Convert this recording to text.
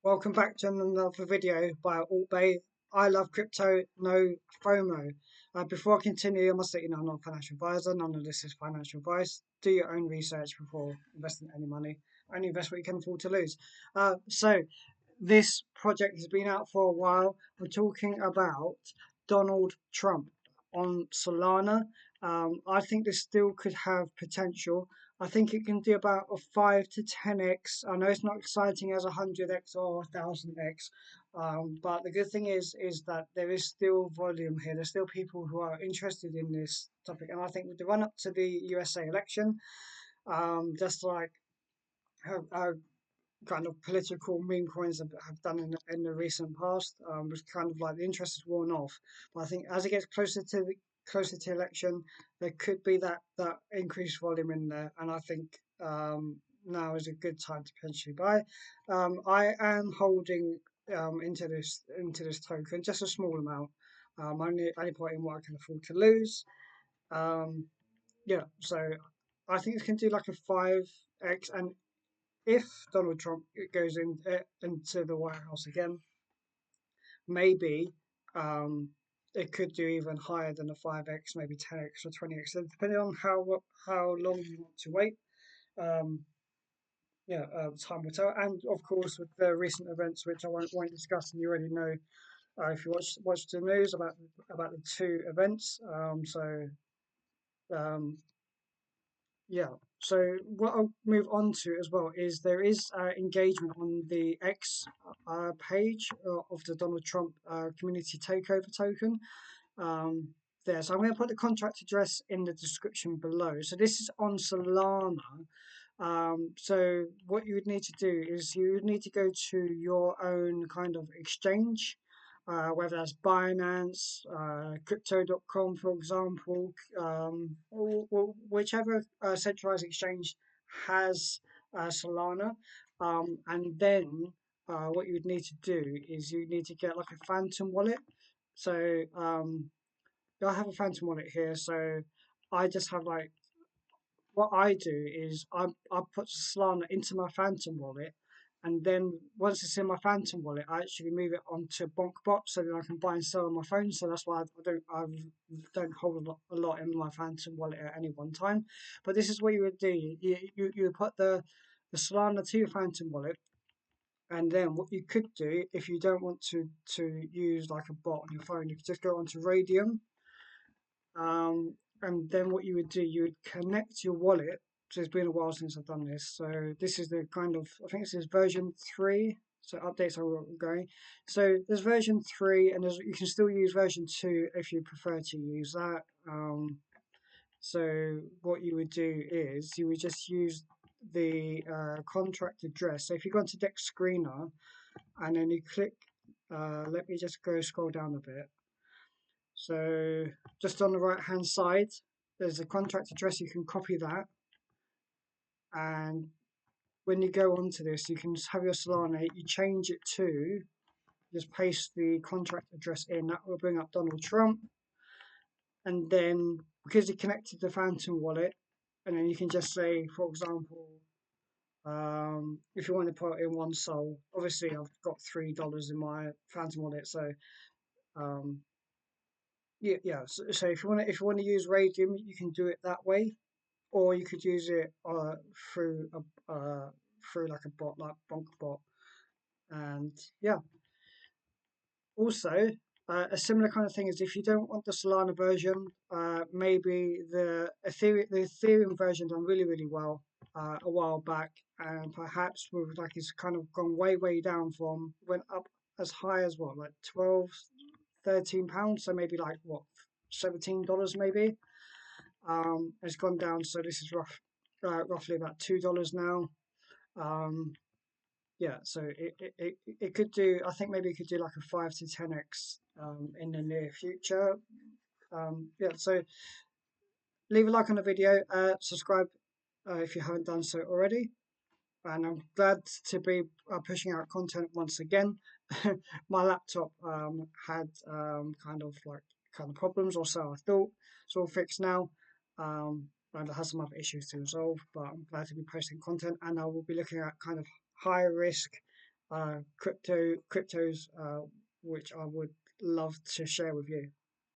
Welcome back to another video by ALTBAE. I love crypto, no FOMO. Before I continue, I must let you know I'm not a financial advisor. None of this is financial advice. Do your own research before investing any money. Only invest what you can afford to lose. So this project has been out for a while. We're talking about Donald Trump on Solana. I think this still could have potential. I think it can do about a 5 to 10x. I know it's not exciting as 100x or 1000x, but the good thing is that there is still volume here. There's still people who are interested in this topic, and I think with the run up to the USA election, just like how kind of political meme coins have done in the recent past, was kind of like the interest has worn off. But I think as it gets closer to election, there could be that increased volume in there, and I think now is a good time to potentially buy. I am holding into this token, just a small amount. Only putting what I can afford to lose. Um, yeah, so I think it can do like a 5x, and if Donald Trump goes into the White House again, maybe it could do even higher than a 5x, maybe 10x or 20x, so depending on how long you want to wait. Um, Time will tell. And of course, with the recent events, which I won't discuss, and you already know if you watch the news about the two events. Um, Yeah. So what I'll move on to as well is there is engagement on the X page of the Donald Trump community takeover token. Um, there. So I'm going to put the contract address in the description below. So this is on Solana. So what you would need to do is you would need to go to your own kind of exchange, whether that's Binance, Crypto.com, for example, or whichever centralized exchange has Solana. And then what you would need to do is you need to get like a Phantom wallet. So I have a Phantom wallet here. So I just have like what I do is I put Solana into my Phantom wallet, and then once it's in my Phantom wallet, I actually move it onto BonkBot so that I can buy and sell on my phone. So that's why I don't hold a lot in my Phantom wallet at any one time. But this is what you would do: you put the Solana to your Phantom wallet. And then what you could do if you don't want to use like a bot on your phone, you could just go onto Radium, and then what you would do, you would connect your wallet. So it's been a while since I've done this. So this is the kind of, I think this is version 3. So updates are going. So there's version 3, and you can still use version 2 if you prefer to use that. So what you would do is you would just use the contract address. So if you go into Dex Screener and then you click, let me just go scroll down a bit. So just on the right hand side, there's a contract address. You can copy that, and when you go onto this, you can just have your Solana. You change it to just paste the contract address in. That will bring up Donald Trump, and then because you connected the Phantom wallet, and then you can just say, for example, if you want to put in one Sol. Obviously, I've got $3 in my Phantom wallet, so um, yeah. So if you want to use Radium, you can do it that way, or you could use it through through like a bot like BonkBot. And yeah, also a similar kind of thing is if you don't want the Solana version, maybe the Ethereum version done really well a while back, and perhaps with like it's kind of gone way down from went up as high as what, like 12, £13, so maybe like what, $17 maybe. It's gone down, so this is roughly about $2 now. Um, yeah, so it could do. I think maybe it could do like a 5 to 10x in the near future. Yeah, so leave a like on the video, subscribe if you haven't done so already, and I'm glad to be pushing out content once again. My laptop had kind of problems, or so I thought. It's all fixed now. And it has some other issues to resolve, but I'm glad to be posting content, and I will be looking at kind of high risk cryptos which I would love to share with you.